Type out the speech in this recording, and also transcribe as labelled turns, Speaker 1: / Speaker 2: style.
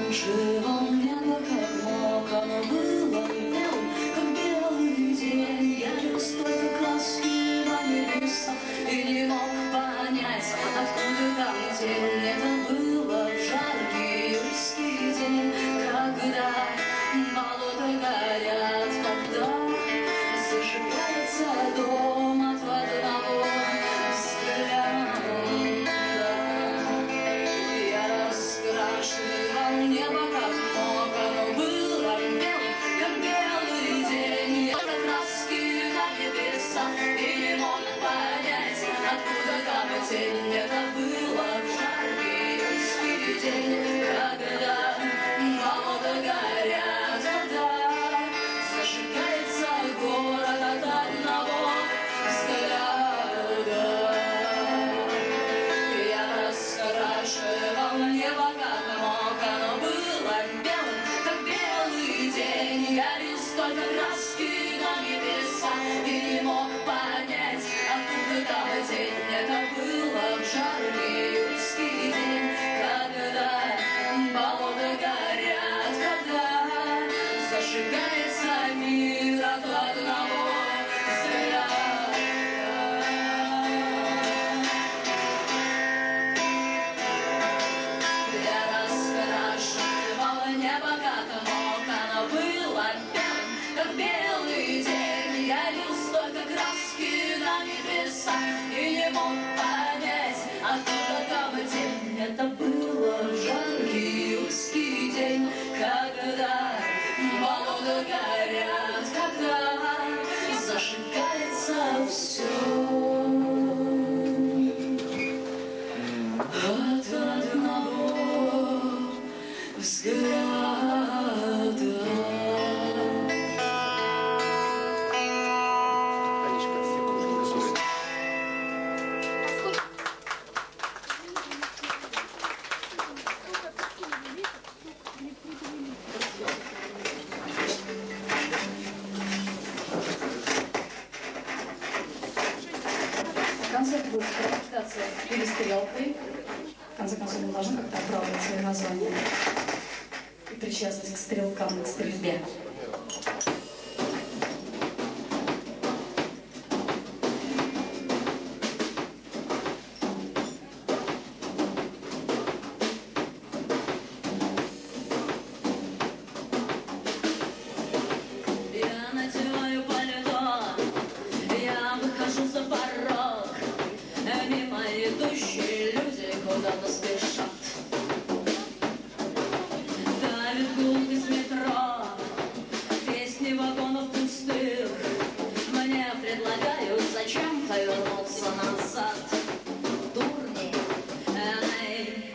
Speaker 1: Живо небо, как мог, оно было белым, как белый день. Я лез только краски на небеса и не мог понять, откуда там тень. Это было в жаркий июльский день, когда болота горят, когда зажигается дом от одного взгляда. Я раскрашивал небо как мог, оно было белым, как белый день. Я краски на небеса и не мог понять, откуда там тень. Это было в жаркий июльский день, когда болота горят, когда зажигается город от одного взгляда. Я раскрашивал небо как мог, оно было белым, как белый день. Я лез только краски на небеса и не мог понять, откуда там тень. Это было в жаркий июльский день, когда болота горят, когда зажигается мир от одного взгляда. Я раскрашивала небо как мог, оно было белым, как белый день. Я лез только краски на небеса и не мог понять, откуда там тень. Это было в жаркий июльский день, когда болота горят, когда зажигается все от одного взгляда. Концерт будет сопровождаться перестрелкой. В конце концов, мы должны как-то оправдывать свои названия и причастность к стрелкам, к стрельбе. Я надеваю пальто, я выхожу за порог, мимо идущие люди куда-то спешат. Давит гул из метро, песни вагонов пустых. Мне предлагают зачем-то вернуться назад. Дурни, эй,